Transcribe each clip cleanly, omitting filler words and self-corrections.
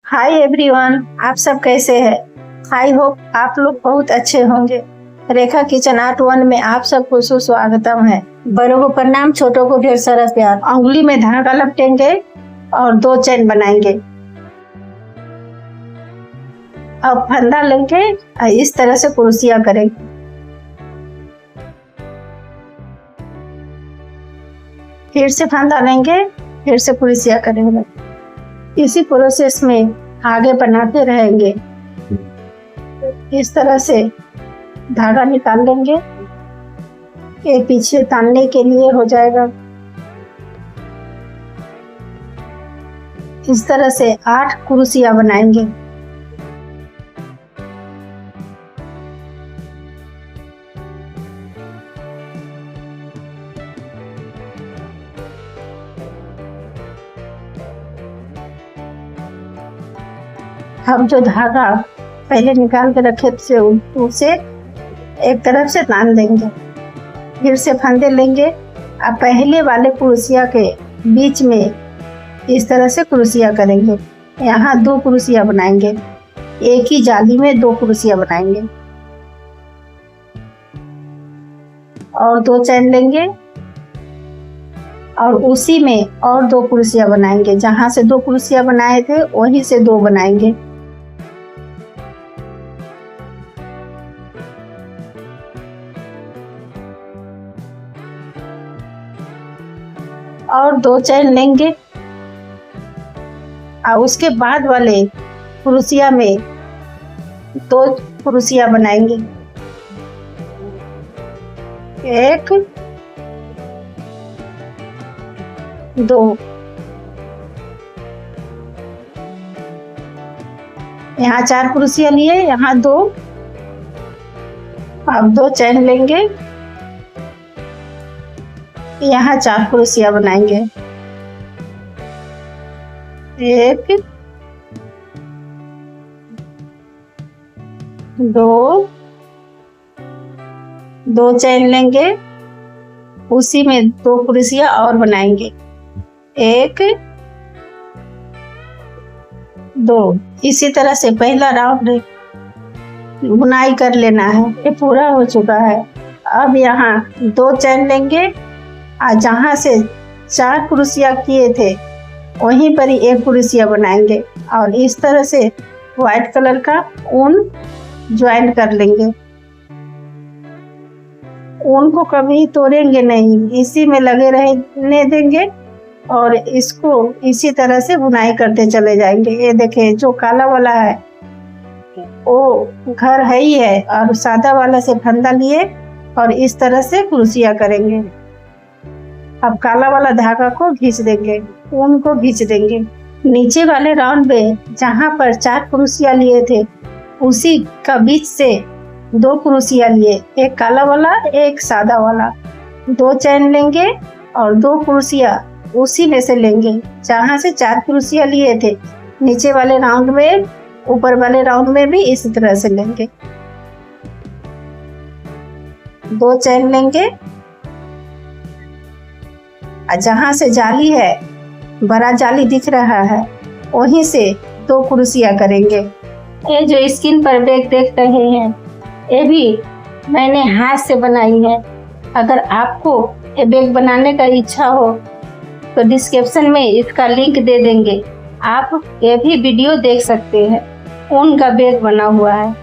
Hi everyone, आप सब कैसे हैं? आई होप आप लोग बहुत अच्छे होंगे। रेखा किचन आर्ट 1 में आप सबको सुस्वागतम है। बड़ों को प्रणाम, छोटों को ढेर सारा प्यार। उंगली में धागा लपेटेंगे और 2 चैन बनाएंगे। अब फंदा लेंगे और इस तरह से कुर्सियां करेंगे। फिर से फंदा लेंगे, फिर से कुर्सियां करेंगे। इसी प्रोसेस में आगे बनाते रहेंगे। इस तरह से धागा निकाल लेंगे, ये पीछे तानने के लिए हो जाएगा। इस तरह से 8 कुर्सियां बनाएंगे। हम जो धागा पहले निकाल के रखे थे उसे एक तरफ से तान देंगे। फिर से फंदे लेंगे और पहले वाले कुर्सियां के बीच में इस तरह से कुर्सियां करेंगे। यहाँ 2 कुर्सियां बनाएंगे। एक ही जाली में 2 कुर्सियां बनाएंगे और 2 चैन लेंगे और उसी में और 2 कुर्सियां बनाएंगे। जहाँ से 2 कुर्सियां बनाए थे वहीं से 2 बनाएंगे। और 2 चैन लेंगे और उसके बाद वाले कुर्सियां में 2 कुर्सियां बनाएंगे। 1 2 यहाँ 4 कुर्सियां लिए, यहाँ 2। अब 2 चैन लेंगे, यहाँ 4 कुर्सियां बनाएंगे। 1 2 चैन लेंगे, उसी में 2 कुर्सियां और बनाएंगे। 1 2 इसी तरह से पहला राउंड बुनाई कर लेना है। ये पूरा हो चुका है। अब यहाँ 2 चैन लेंगे और जहाँ से 4 कुर्सियां किए थे वहीं पर ही 1 कुर्सियां बनाएंगे और इस तरह से व्हाइट कलर का ऊन ज्वाइन कर लेंगे। ऊन को कभी तोड़ेंगे नहीं, इसी में लगे रहने देंगे और इसको इसी तरह से बुनाई करते चले जाएंगे। ये देखें, जो काला वाला है वो घर है ही है और सादा वाला से फंदा लिए और इस तरह से कुर्सियां करेंगे। अब काला वाला धागा को खींच देंगे, ऊन को खींच देंगे। नीचे वाले राउंड में जहाँ पर 4 कुर्सियां लिए थे उसी का बीच से 2 कुर्सियां लिए, एक काला वाला एक सादा वाला। 2 चैन लेंगे और 2 कुर्सियां उसी में से लेंगे जहाँ से 4 कुर्सियां लिए थे। नीचे वाले राउंड में, ऊपर वाले राउंड में भी इसी तरह से लेंगे। 2 चैन लेंगे और जहाँ से जाली है, बड़ा जाली दिख रहा है, वहीं से 2 कुर्सियां करेंगे। ये जो स्क्रीन पर बैग देख रहे हैं ये भी मैंने हाथ से बनाई है। अगर आपको ये बैग बनाने का इच्छा हो तो डिस्क्रिप्शन में इसका लिंक दे देंगे, आप ये भी वीडियो देख सकते हैं। ऊन का बैग बना हुआ है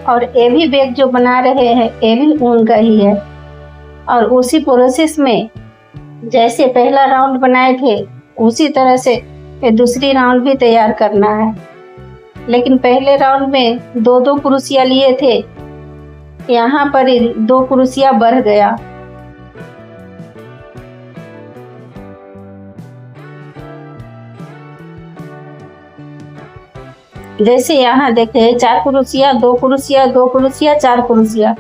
और ये भी बैग जो बना रहे हैं ये भी ऊन का ही है। और उसी प्रोसेस में जैसे पहला राउंड बनाए थे उसी तरह से ये दूसरी राउंड भी तैयार करना है। लेकिन पहले राउंड में 2 कुर्सियां लिए थे, यहाँ पर 2 कुर्सियां बढ़ गया। जैसे यहाँ देखे 4 कुर्सियां, 2 कुर्सियां, 2 कुर्सियां, 4 कुर्सियां,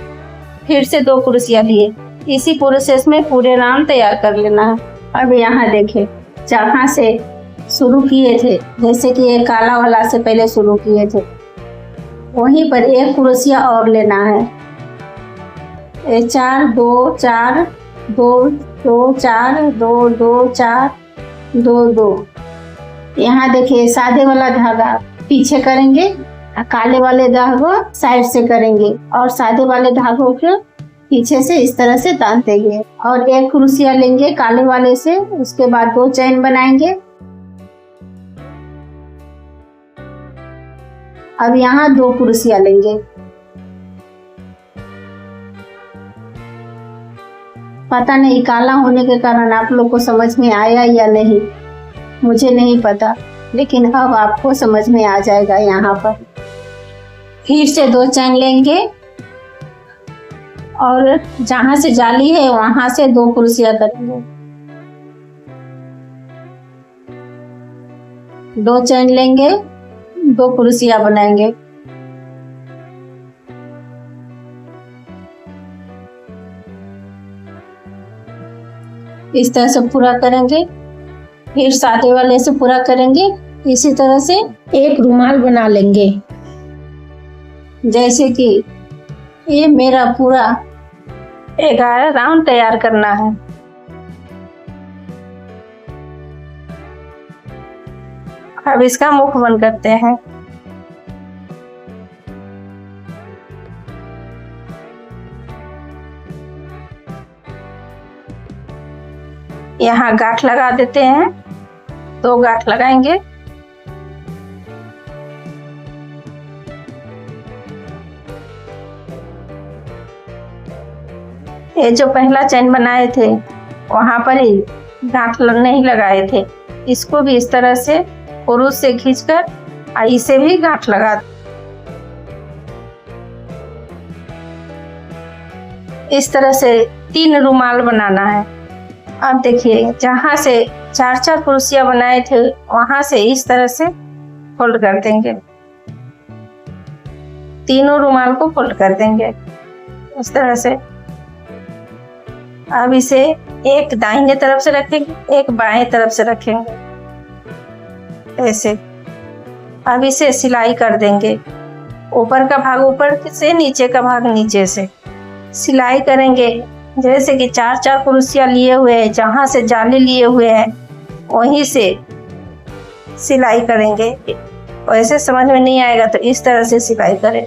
फिर से 2 कुर्सियां लिए। इसी प्रोसेस में पूरे राउंड तैयार कर लेना है। अब यहाँ देखें, जहाँ से शुरू किए थे, जैसे कि ये काला वाला से पहले शुरू किए थे वहीं पर 1 कुर्सियां और लेना है। 4 2 4 2 2 4 2 2 4 2 2 यहाँ देखिए सादे वाला धागा पीछे करेंगे, काले वाले धागों साइड से करेंगे और सादे वाले धागों के पीछे से इस तरह से बांध देंगे और एक क्रोशिया लेंगे काले वाले से, उसके बाद 2 चैन बनाएंगे। अब यहाँ 2 क्रोशिया लेंगे। पता नहीं काला होने के कारण आप लोग को समझ में आया या नहीं, मुझे नहीं पता, लेकिन अब आपको समझ में आ जाएगा। यहाँ पर फिर से 2 चैन लेंगे और जहां से जाली है वहां से 2 क्रोशिया करेंगे। 2 चैन लेंगे, 2 क्रोशिया बनाएंगे। इस तरह से पूरा करेंगे, फिर सादे वाले से पूरा करेंगे। इसी तरह से एक रुमाल बना लेंगे। जैसे कि ये मेरा पूरा 11 राउंड तैयार करना है। अब इसका मुख बंद करते हैं। यहाँ गांठ लगा देते हैं, 2 गांठ लगाएंगे। ये जो पहला चैन बनाए थे वहां पर ही गांठ नहीं लगाए थे, इसको भी इस तरह से क्रूस से खींचकर इसे भी गांठ लगा। इस तरह से 3 रुमाल बनाना है। अब देखिए जहां से 4-4 क्रोशिया बनाए थे वहां से इस तरह से फोल्ड कर देंगे, तीनों रुमाल को फोल्ड कर देंगे इस तरह से। अब इसे एक दाहिने तरफ से रखेंगे, एक बाएं तरफ से रखेंगे ऐसे। अब इसे सिलाई कर देंगे, ऊपर का भाग ऊपर से, नीचे का भाग नीचे से सिलाई करेंगे। जैसे कि 4-4 क्रोशिया लिए हुए हैं, जहां से जाली लिए हुए हैं वहीं से सिलाई करेंगे। वैसे समझ में नहीं आएगा तो इस तरह से सिलाई करें।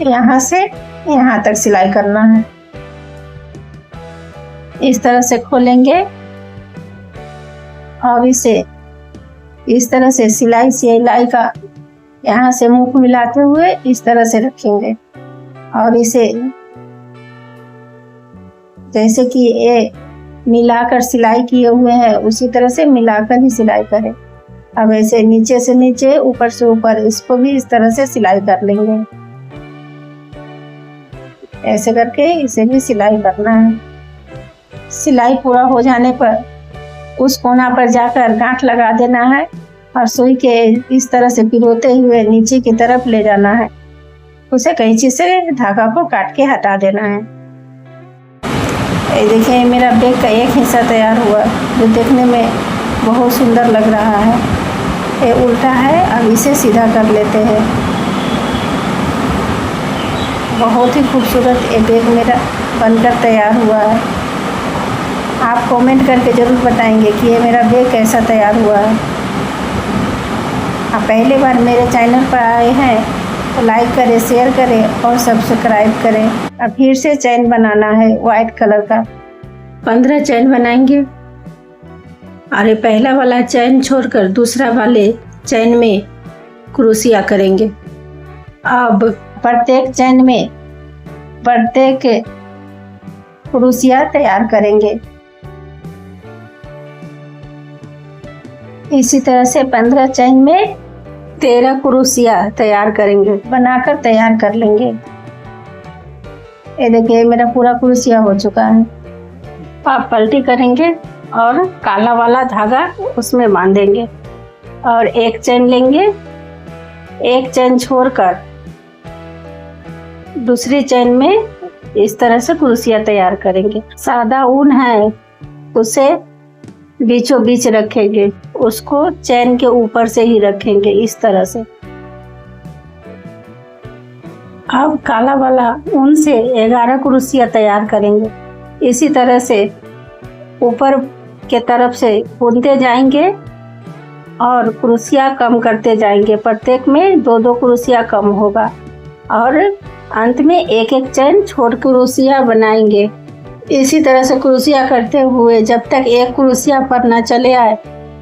यहाँ से यहाँ तक सिलाई करना है। इस तरह से खोलेंगे और इसे इस तरह से सिलाई का यहाँ से मुख मिलाते हुए इस तरह से रखेंगे और इसे जैसे कि ये मिलाकर सिलाई किए हुए हैं उसी तरह से मिलाकर ही सिलाई करें। अब ऐसे नीचे से नीचे, ऊपर से ऊपर, इसको भी इस तरह से सिलाई कर लेंगे। ऐसे करके इसे भी सिलाई करना है। सिलाई पूरा हो जाने पर उस कोना पर जाकर गांठ लगा देना है और सुई के इस तरह से पिरोते हुए नीचे की तरफ ले जाना है। उसे कैंची से धागा को काट के हटा देना है। ये देखिए मेरा बैग का एक हिस्सा तैयार हुआ जो देखने में बहुत सुंदर लग रहा है। ये उल्टा है, अब इसे सीधा कर लेते हैं। बहुत ही खूबसूरत ये बैग मेरा बनकर तैयार हुआ है। आप कमेंट करके ज़रूर बताएंगे कि ये मेरा बैग कैसा तैयार हुआ है। आप पहली बार मेरे चैनल पर आए हैं तो लाइक करें, शेयर करें और सब्सक्राइब करें। अब फिर से चैन बनाना है वाइट कलर का। 15 चैन बनाएंगे और ये पहला वाला चैन छोड़कर दूसरा वाले चैन में क्रोशिया करेंगे। अब प्रत्येक चैन में प्रत्येक क्रोशिया तैयार करेंगे। इसी तरह से 15 चैन में 13 क्रोशिया तैयार करेंगे, बनाकर तैयार कर लेंगे। ये देखिए मेरा पूरा क्रोशिया हो चुका है। आप पलटी करेंगे और काला वाला धागा उसमें बांधेंगे और एक चैन लेंगे, एक चैन छोड़कर दूसरी चैन में इस तरह से क्रोशिया तैयार करेंगे। सादा ऊन है उसे बीचों बीच रखेंगे, उसको चैन के ऊपर से ही रखेंगे इस तरह से। अब काला वाला ऊन से 11 कुर्सियाँ तैयार करेंगे। इसी तरह से ऊपर के तरफ से बुनते जाएंगे और कुर्सियाँ कम करते जाएंगे। प्रत्येक में 2-2 कुर्सियाँ कम होगा और अंत में एक एक चैन छोट कुर्सियाँ बनाएंगे। इसी तरह से कुर्सियाँ करते हुए जब तक एक कुर्सियाँ पर न चले आए,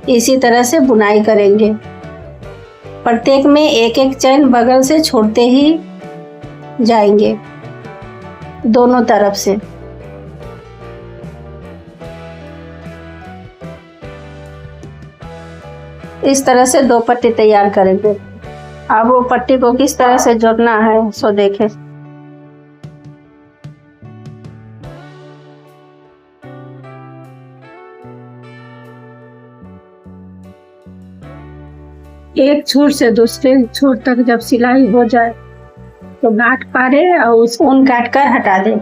इसी तरह से बुनाई करेंगे। प्रत्येक में एक एक चैन बगल से छोड़ते ही जाएंगे दोनों तरफ से। इस तरह से 2 पट्टी तैयार करेंगे। अब वो पट्टी को किस तरह से जोड़ना है सो देखें। एक छोर से दूसरे छोर तक जब सिलाई हो जाए तो गांठ पारे और उस ऊन काट कर हटा दें।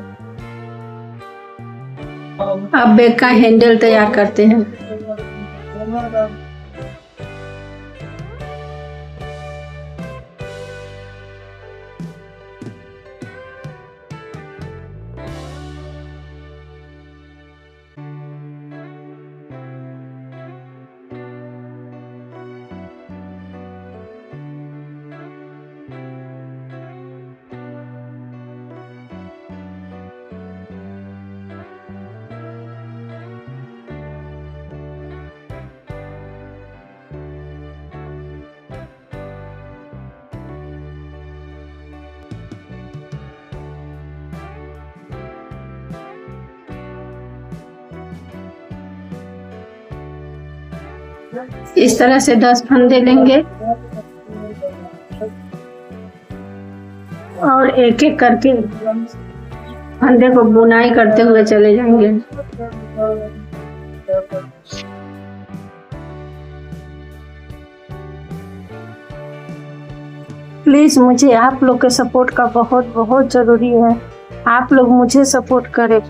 अब बैग का हैंडल तैयार करते हैं। इस तरह से 10 फंदे लेंगे और एक एक करके फंदे को बुनाई करते हुए चले जाएंगे। प्लीज़ मुझे आप लोग के सपोर्ट का बहुत बहुत ज़रूरी है। आप लोग मुझे सपोर्ट करें,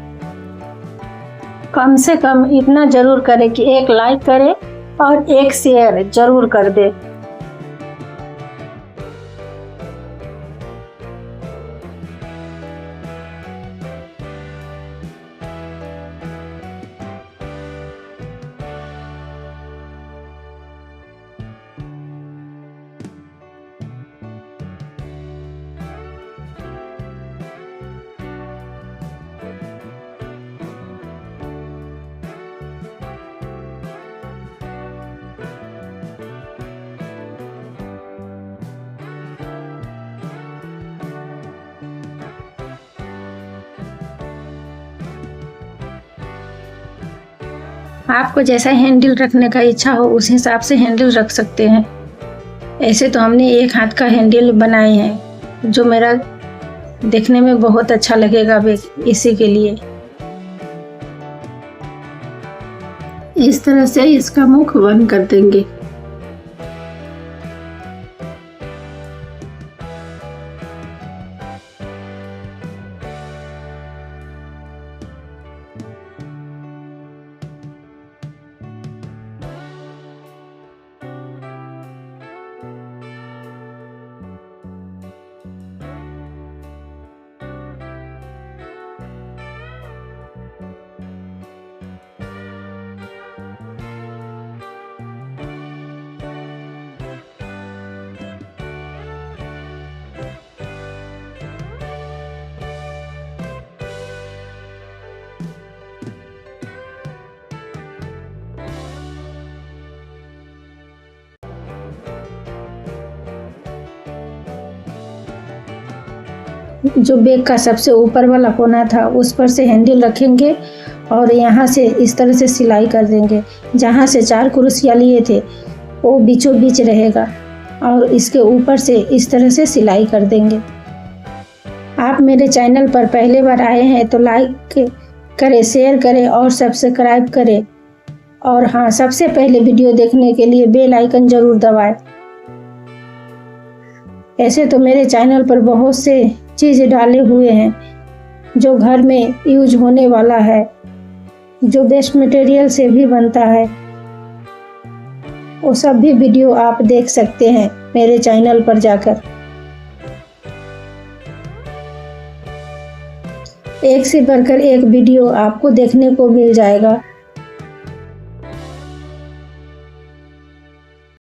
कम से कम इतना ज़रूर करें कि एक लाइक करें और एक शेयर ज़रूर कर दे। आपको जैसा हैंडल रखने का इच्छा हो उस हिसाब से हैंडल रख सकते हैं। ऐसे तो हमने एक हाथ का हैंडल बनाए हैं जो मेरा देखने में बहुत अच्छा लगेगा इसी के लिए। इस तरह से इसका मुख बंद कर देंगे। जो बैग का सबसे ऊपर वाला कोना था उस पर से हैंडल रखेंगे और यहाँ से इस तरह से सिलाई कर देंगे। जहाँ से 4 कुर्सियाँ लिए थे वो बीचों बीच रहेगा और इसके ऊपर से इस तरह से सिलाई कर देंगे। आप मेरे चैनल पर पहले बार आए हैं तो लाइक करें, शेयर करें और सब्सक्राइब करें। और हाँ, सबसे पहले वीडियो देखने के लिए बेल आइकन ज़रूर दबाएं। ऐसे तो मेरे चैनल पर बहुत से चीज़ डाले हुए हैं जो घर में यूज होने वाला है, जो वेस्ट मटेरियल से भी बनता है। वो सब भी वीडियो आप देख सकते हैं मेरे चैनल पर जाकर। एक से बढ़कर एक वीडियो आपको देखने को मिल जाएगा।